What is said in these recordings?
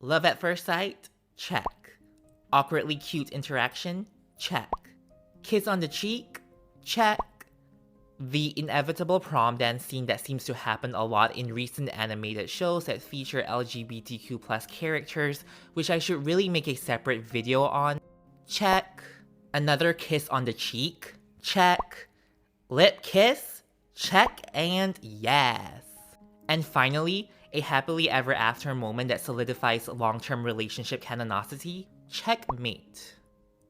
Love at first sight? Check. Awkwardly cute interaction? Check. Kiss on the cheek? Check. The inevitable prom dance scene that seems to happen a lot in recent animated shows that feature LGBTQ+ characters, which I should really make a separate video on? Check. Another kiss on the cheek? Check. Lip kiss? Check and yes. And finally, a happily ever after moment that solidifies long-term relationship canonicity? Checkmate.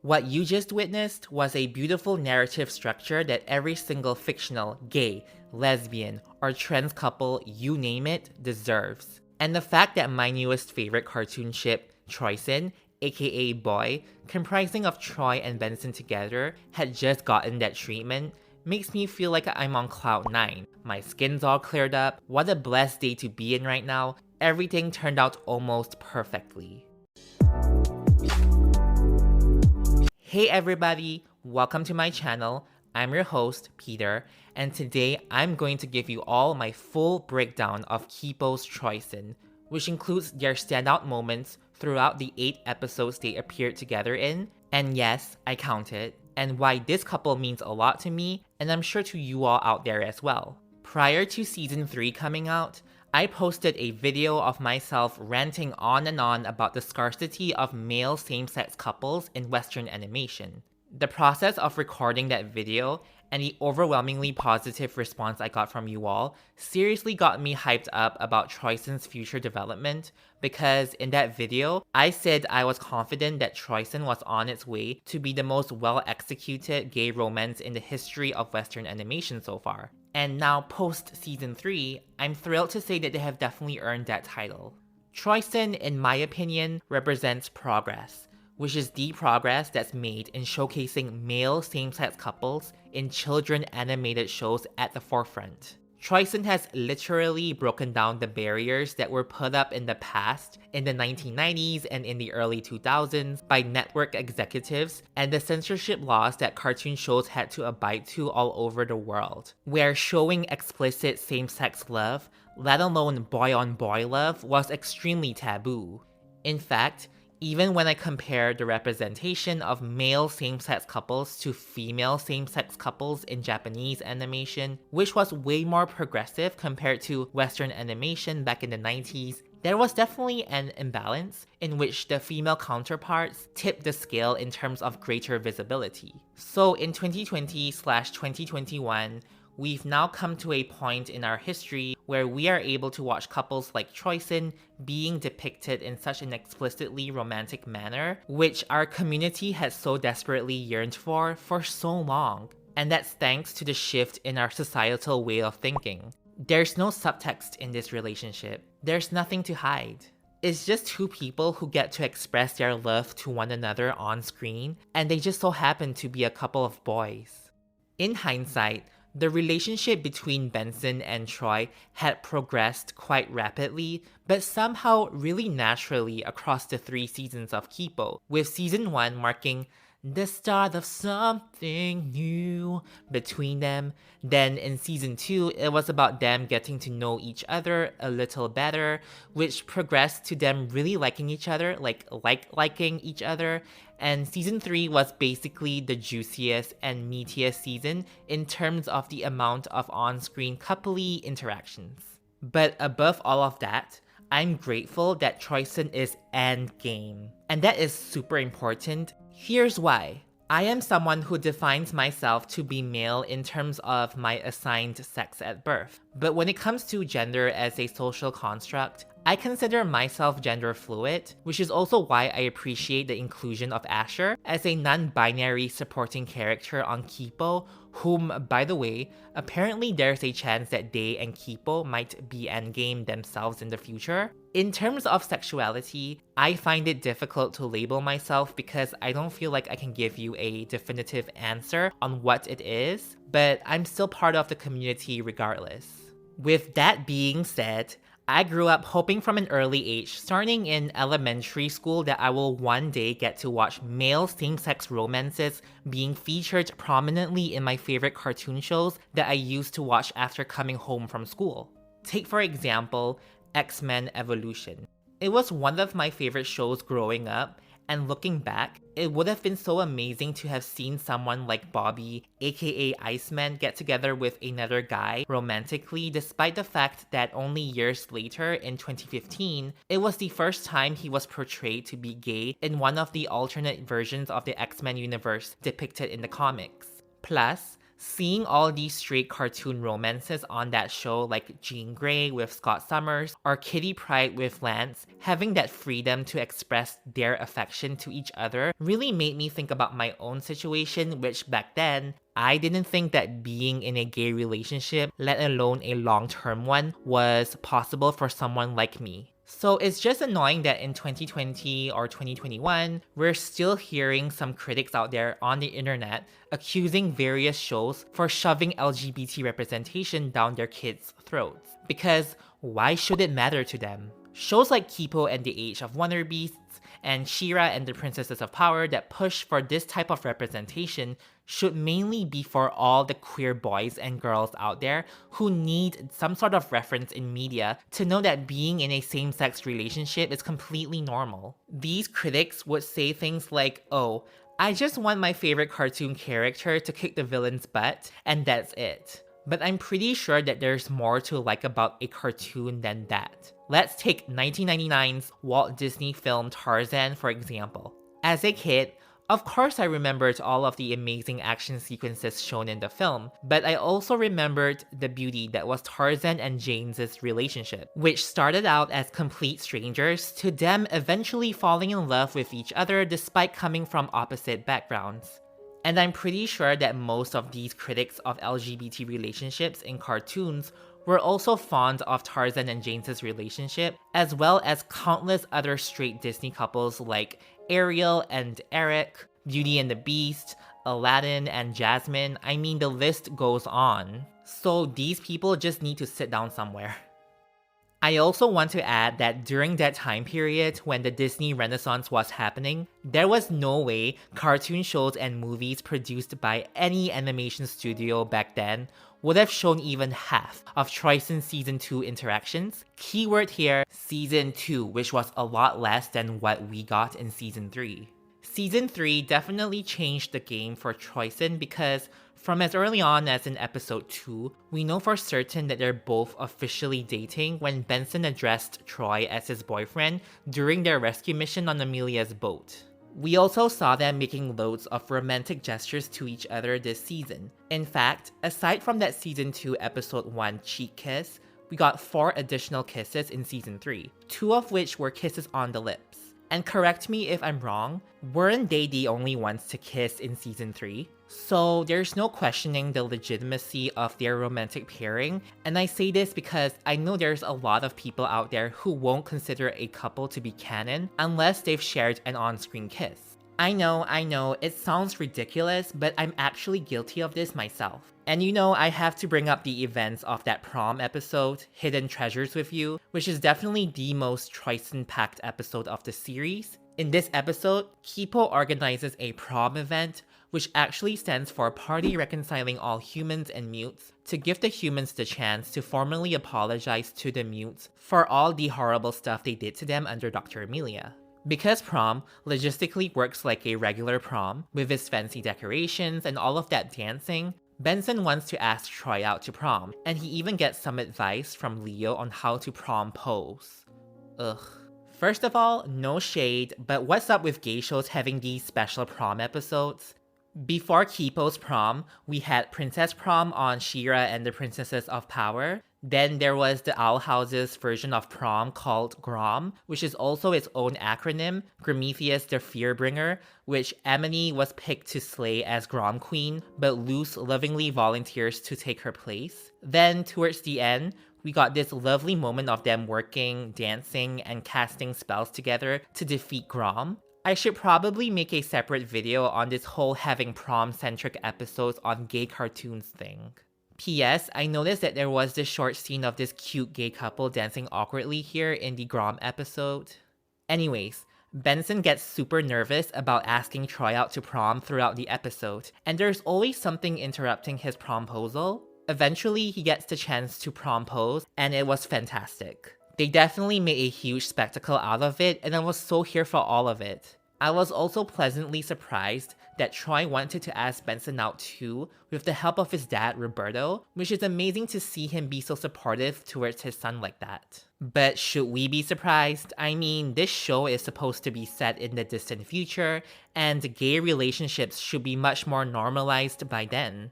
What you just witnessed was a beautiful narrative structure that every single fictional, gay, lesbian, or trans couple, you name it, deserves. And the fact that my newest favorite cartoon ship, Troyson, aka Boy, comprising of Troy and Benson together, had just gotten that treatment, makes me feel like I'm on cloud 9. My skin's all cleared up, what a blessed day to be in right now, everything turned out almost perfectly. Hey everybody, welcome to my channel. I'm your host, Peter, and today I'm going to give you all my full breakdown of Kipo's Troyson, which includes their standout moments throughout the 8 episodes they appeared together in, and yes, I counted, and why this couple means a lot to me, and I'm sure to you all out there as well. Prior to season 3 coming out, I posted a video of myself ranting on and on about the scarcity of male same-sex couples in Western animation. The process of recording that video and the overwhelmingly positive response I got from you all seriously got me hyped up about Troyson's future development, because in that video, I said I was confident that Troyson was on its way to be the most well-executed gay romance in the history of Western animation so far. And now post-season 3, I'm thrilled to say that they have definitely earned that title. Troyson, in my opinion, represents progress, which is the progress that's made in showcasing male same-sex couples in children animated shows at the forefront. Troyson has literally broken down the barriers that were put up in the past, in the 1990s and in the early 2000s, by network executives and the censorship laws that cartoon shows had to abide to all over the world, where showing explicit same-sex love, let alone boy-on-boy love, was extremely taboo. In fact, even when I compare the representation of male same-sex couples to female same-sex couples in Japanese animation, which was way more progressive compared to Western animation back in the 90s, there was definitely an imbalance in which the female counterparts tipped the scale in terms of greater visibility. So in 2020/2021, we've now come to a point in our history where we are able to watch couples like Troyson being depicted in such an explicitly romantic manner, which our community has so desperately yearned for so long. And that's thanks to the shift in our societal way of thinking. There's no subtext in this relationship. There's nothing to hide. It's just two people who get to express their love to one another on screen, and they just so happen to be a couple of boys. In hindsight, the relationship between Benson and Troy had progressed quite rapidly, but somehow really naturally across the 3 seasons of Kipo, with season 1 marking the start of something new between them. Then in season 2, it was about them getting to know each other a little better, which progressed to them really liking each other, liking each other. And season 3 was basically the juiciest and meatiest season in terms of the amount of on-screen coupley interactions. But above all of that, I'm grateful that Troyson is endgame. And that is super important. Here's why. I am someone who defines myself to be male in terms of my assigned sex at birth. But when it comes to gender as a social construct, I consider myself gender fluid, which is also why I appreciate the inclusion of Asher as a non-binary supporting character on Kipo, whom, by the way, apparently there's a chance that they and Kipo might be endgame themselves in the future. In terms of sexuality, I find it difficult to label myself because I don't feel like I can give you a definitive answer on what it is, but I'm still part of the community regardless. With that being said, I grew up hoping from an early age, starting in elementary school, that I will one day get to watch male same-sex romances being featured prominently in my favorite cartoon shows that I used to watch after coming home from school. Take for example, X-Men Evolution. It was one of my favorite shows growing up, and looking back, it would have been so amazing to have seen someone like Bobby, aka Iceman, get together with another guy romantically, despite the fact that only years later, in 2015, it was the first time he was portrayed to be gay in one of the alternate versions of the X-Men universe depicted in the comics. Plus, seeing all these straight cartoon romances on that show like Jean Grey with Scott Summers or Kitty Pryde with Lance, having that freedom to express their affection to each other really made me think about my own situation, which back then, I didn't think that being in a gay relationship, let alone a long-term one, was possible for someone like me. So it's just annoying that in 2020 or 2021, we're still hearing some critics out there on the internet accusing various shows for shoving LGBT representation down their kids' throats. Because why should it matter to them? Shows like Kipo and the Age of Wonder Beasts and She-Ra and the Princesses of Power that push for this type of representation should mainly be for all the queer boys and girls out there who need some sort of reference in media to know that being in a same-sex relationship is completely normal. These critics would say things like, oh, I just want my favorite cartoon character to kick the villain's butt, and that's it. But I'm pretty sure that there's more to like about a cartoon than that. Let's take 1999's Walt Disney film Tarzan for example. As a kid, of course I remembered all of the amazing action sequences shown in the film, but I also remembered the beauty that was Tarzan and Jane's relationship, which started out as complete strangers to them eventually falling in love with each other despite coming from opposite backgrounds. And I'm pretty sure that most of these critics of LGBT relationships in cartoons were also fond of Tarzan and Jane's relationship, as well as countless other straight Disney couples like Ariel and Eric, Beauty and the Beast, Aladdin and Jasmine. I mean, the list goes on. So these people just need to sit down somewhere. I also want to add that during that time period when the Disney Renaissance was happening, there was no way cartoon shows and movies produced by any animation studio back then would have shown even half of Troyson's Season 2 interactions. Keyword here, Season 2, which was a lot less than what we got in Season 3. Season 3 definitely changed the game for Troyson because from as early on as in episode 2, we know for certain that they're both officially dating when Benson addressed Troy as his boyfriend during their rescue mission on Amelia's boat. We also saw them making loads of romantic gestures to each other this season. In fact, aside from that season 2 episode 1 cheek kiss, we got 4 additional kisses in season 3, 2 of which were kisses on the lips. And correct me if I'm wrong, weren't they the only ones to kiss in season 3? So there's no questioning the legitimacy of their romantic pairing, and I say this because I know there's a lot of people out there who won't consider a couple to be canon unless they've shared an on-screen kiss. I know, it sounds ridiculous, but I'm actually guilty of this myself. And you know, I have to bring up the events of that prom episode, Hidden Treasures with You, which is definitely the most Troyson-packed episode of the series. In this episode, Kipo organizes a prom event, which actually stands for Party Reconciling All Humans and Mutes, to give the humans the chance to formally apologize to the mutes for all the horrible stuff they did to them under Dr. Amelia. Because prom logistically works like a regular prom, with its fancy decorations and all of that dancing, Benson wants to ask Troy out to prom, and he even gets some advice from Leo on how to prom pose. Ugh. First of all, no shade, but what's up with gay shows having these special prom episodes? Before Kipo's prom, we had Princess Prom on She-Ra and the Princesses of Power. Then there was the Owl House's version of prom called GROM, which is also its own acronym, Prometheus the Fearbringer, which Amity was picked to slay as Grom Queen, but Luce lovingly volunteers to take her place. Then, towards the end, we got this lovely moment of them working, dancing, and casting spells together to defeat Grom. I should probably make a separate video on this whole having prom-centric episodes on gay cartoons thing. P.S. I noticed that there was this short scene of this cute gay couple dancing awkwardly here in the Grom episode. Anyways, Benson gets super nervous about asking Troy out to prom throughout the episode, and there's always something interrupting his promposal. Eventually, he gets the chance to prompose, and it was fantastic. They definitely made a huge spectacle out of it, and I was so here for all of it. I was also pleasantly surprised that Troy wanted to ask Benson out too, with the help of his dad Roberto, which is amazing to see him be so supportive towards his son like that. But should we be surprised? I mean, this show is supposed to be set in the distant future, and gay relationships should be much more normalized by then.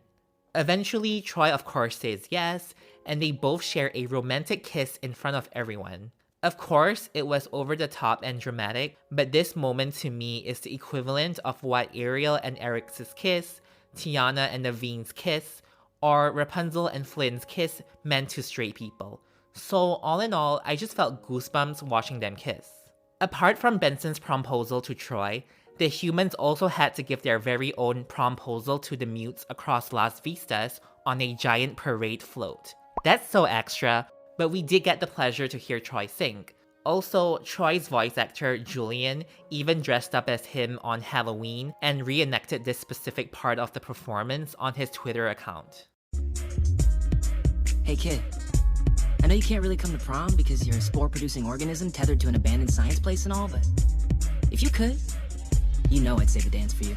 Eventually, Troy of course says yes, and they both share a romantic kiss in front of everyone. Of course, it was over the top and dramatic, but this moment to me is the equivalent of what Ariel and Eric's kiss, Tiana and Naveen's kiss, or Rapunzel and Flynn's kiss meant to straight people. So all in all, I just felt goosebumps watching them kiss. Apart from Benson's promposal to Troy, the humans also had to give their very own promposal to the mutes across Las Vistas on a giant parade float. That's so extra, but we did get the pleasure to hear Troy sing. Also, Troy's voice actor, Julian, even dressed up as him on Halloween and reenacted this specific part of the performance on his Twitter account. Hey kid, I know you can't really come to prom because you're a spore-producing organism tethered to an abandoned science place and all, but if you could, you know I'd save a dance for you.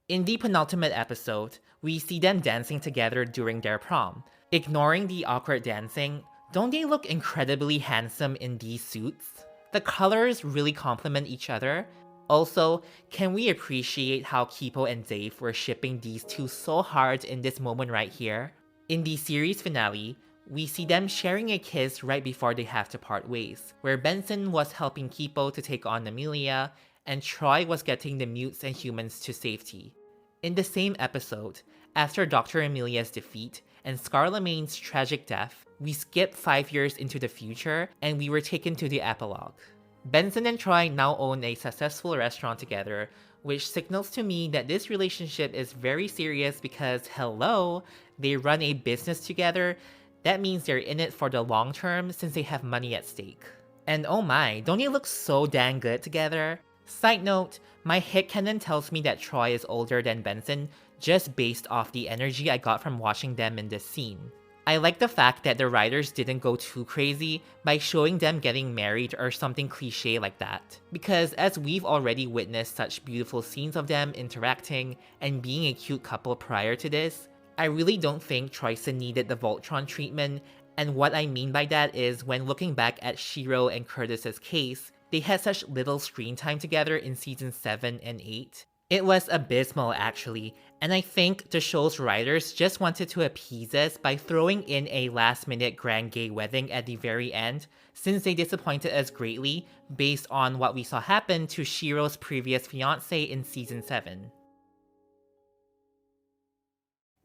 In the penultimate episode, we see them dancing together during their prom. Ignoring the awkward dancing, don't they look incredibly handsome in these suits? The colors really complement each other. Also, can we appreciate how Kipo and Dave were shipping these two so hard in this moment right here? In the series finale, we see them sharing a kiss right before they have to part ways, where Benson was helping Kipo to take on Amelia, and Troy was getting the mutes and humans to safety. In the same episode, after Dr. Amelia's defeat and Scarlemagne's tragic death, we skipped 5 years into the future and we were taken to the epilogue. Benson and Troy now own a successful restaurant together, which signals to me that this relationship is very serious because, hello, they run a business together. That means they're in it for the long term since they have money at stake. And oh my, don't they look so dang good together? Side note, my headcanon tells me that Troy is older than Benson just based off the energy I got from watching them in this scene. I like the fact that the writers didn't go too crazy by showing them getting married or something cliche like that, because as we've already witnessed such beautiful scenes of them interacting and being a cute couple prior to this, I really don't think Troyson needed the Voltron treatment, and what I mean by that is when looking back at Shiro and Curtis's case, they had such little screen time together in seasons 7 and 8. It was abysmal actually, and I think the show's writers just wanted to appease us by throwing in a last-minute grand gay wedding at the very end, since they disappointed us greatly based on what we saw happen to Shiro's previous fiancé in season 7.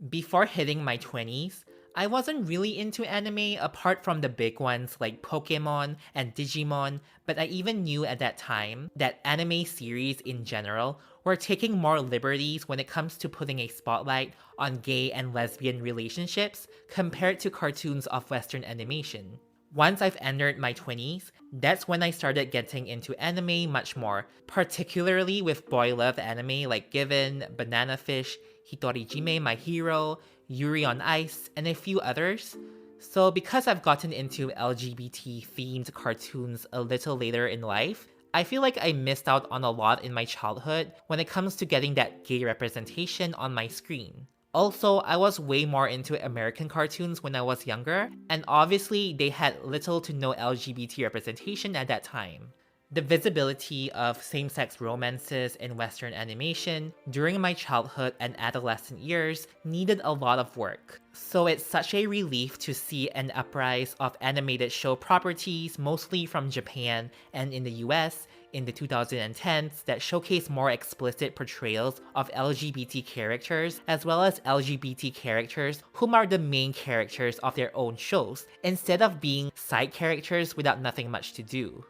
Before hitting my 20s, I wasn't really into anime apart from the big ones like Pokemon and Digimon, but I even knew at that time that anime series in general were taking more liberties when it comes to putting a spotlight on gay and lesbian relationships compared to cartoons of Western animation. Once I've entered my 20s, that's when I started getting into anime much more, particularly with boy love anime like Given, Banana Fish, Hitorijime My Hero, Yuri on Ice, and a few others. So because I've gotten into LGBT themed cartoons a little later in life, I feel like I missed out on a lot in my childhood when it comes to getting that gay representation on my screen. Also, I was way more into American cartoons when I was younger, and obviously they had little to no LGBT representation at that time. The visibility of same-sex romances in Western animation during my childhood and adolescent years needed a lot of work. So it's such a relief to see an uprise of animated show properties mostly from Japan and in the US in the 2010s that showcase more explicit portrayals of LGBT characters as well as LGBT characters whom are the main characters of their own shows instead of being side characters without nothing much to do.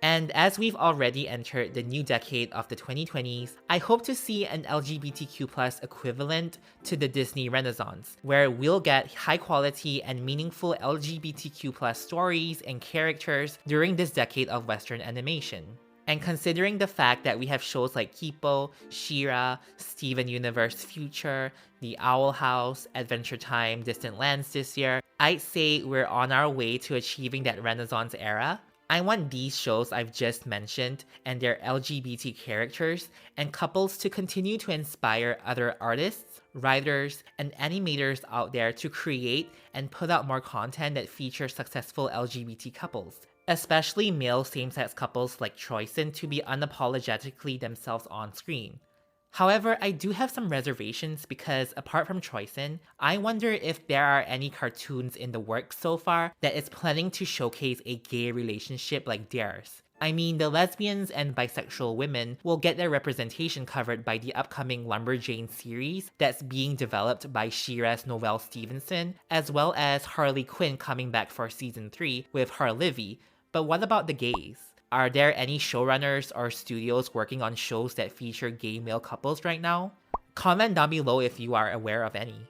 And as we've already entered the new decade of the 2020s, I hope to see an LGBTQ+ equivalent to the Disney Renaissance, where we'll get high quality and meaningful LGBTQ+ stories and characters during this decade of Western animation. And considering the fact that we have shows like Kipo, She-Ra, Steven Universe Future, The Owl House, Adventure Time, Distant Lands this year, I'd say we're on our way to achieving that Renaissance era. I want these shows I've just mentioned and their LGBT characters and couples to continue to inspire other artists, writers, and animators out there to create and put out more content that features successful LGBT couples. Especially male same-sex couples like Troyson to be unapologetically themselves on screen. However, I do have some reservations because apart from Troyson, I wonder if there are any cartoons in the works so far that is planning to showcase a gay relationship like theirs. I mean, the lesbians and bisexual women will get their representation covered by the upcoming Lumberjane series that's being developed by She-Ra's Noelle Stevenson, as well as Harley Quinn coming back for season 3 with Harlivy. But what about the gays? Are there any showrunners or studios working on shows that feature gay male couples right now? Comment down below if you are aware of any.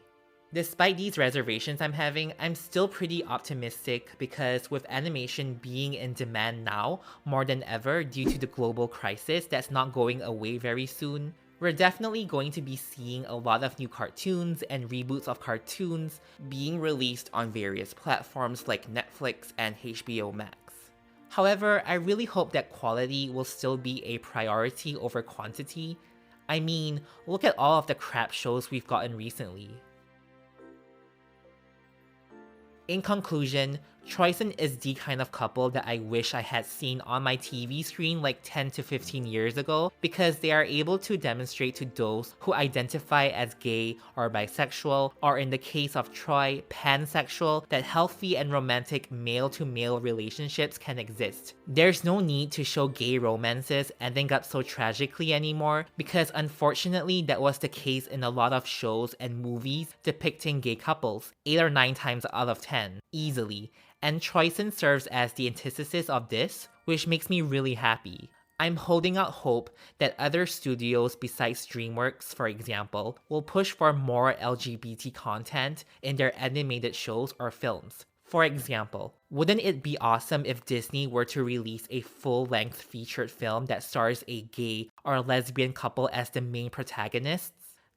Despite these reservations I'm having, I'm still pretty optimistic because with animation being in demand now more than ever due to the global crisis that's not going away very soon, we're definitely going to be seeing a lot of new cartoons and reboots of cartoons being released on various platforms like Netflix and HBO Max. However, I really hope that quality will still be a priority over quantity. I mean, look at all of the crap shows we've gotten recently. In conclusion, Troyson is the kind of couple that I wish I had seen on my TV screen like 10 to 15 years ago because they are able to demonstrate to those who identify as gay or bisexual, or in the case of Troy, pansexual, that healthy and romantic male-to-male relationships can exist. There's no need to show gay romances ending up so tragically anymore because unfortunately that was the case in a lot of shows and movies depicting gay couples, 8 or 9 times out of 10, easily. And Troyson serves as the antithesis of this, which makes me really happy. I'm holding out hope that other studios besides DreamWorks, for example, will push for more LGBT content in their animated shows or films. For example, wouldn't it be awesome if Disney were to release a full-length featured film that stars a gay or lesbian couple as the main protagonists?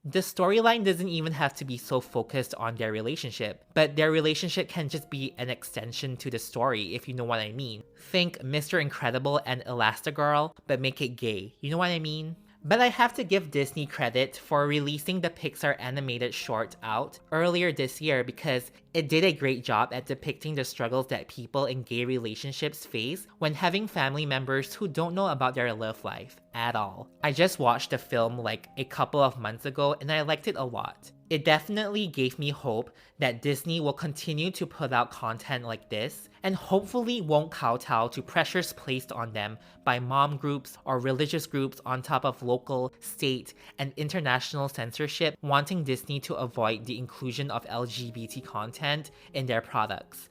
The storyline doesn't even have to be so focused on their relationship, but their relationship can just be an extension to the story, if you know what I mean. Think Mr. Incredible and Elastigirl, but make it gay, you know what I mean? But I have to give Disney credit for releasing the Pixar animated short out earlier this year because it did a great job at depicting the struggles that people in gay relationships face when having family members who don't know about their love life at all. I just watched the film like a couple of months ago and I liked it a lot. It definitely gave me hope that Disney will continue to put out content like this and hopefully won't kowtow to pressures placed on them by mom groups or religious groups on top of local, state, and international censorship wanting Disney to avoid the inclusion of LGBT content in their products.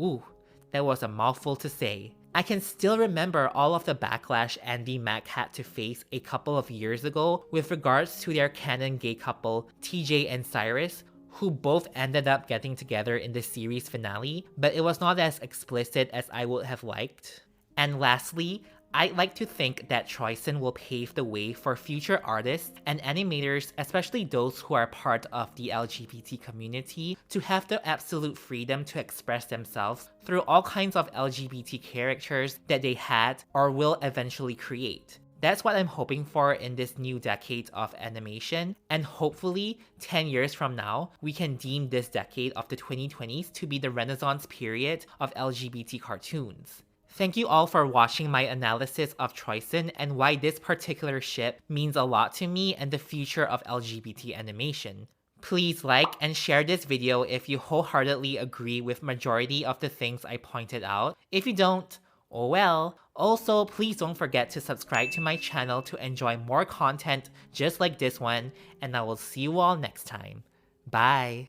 Ooh, that was a mouthful to say. I can still remember all of the backlash Andy Mack had to face a couple of years ago with regards to their canon gay couple TJ and Cyrus, who both ended up getting together in the series finale, but it was not as explicit as I would have liked. And lastly, I'd like to think that Troyson will pave the way for future artists and animators, especially those who are part of the LGBT community, to have the absolute freedom to express themselves through all kinds of LGBT characters that they had or will eventually create. That's what I'm hoping for in this new decade of animation, and hopefully 10 years from now, we can deem this decade of the 2020s to be the Renaissance period of LGBT cartoons. Thank you all for watching my analysis of Troyson and why this particular ship means a lot to me and the future of LGBT animation. Please like and share this video if you wholeheartedly agree with majority of the things I pointed out. If you don't, oh well. Also, please don't forget to subscribe to my channel to enjoy more content just like this one, and I will see you all next time. Bye!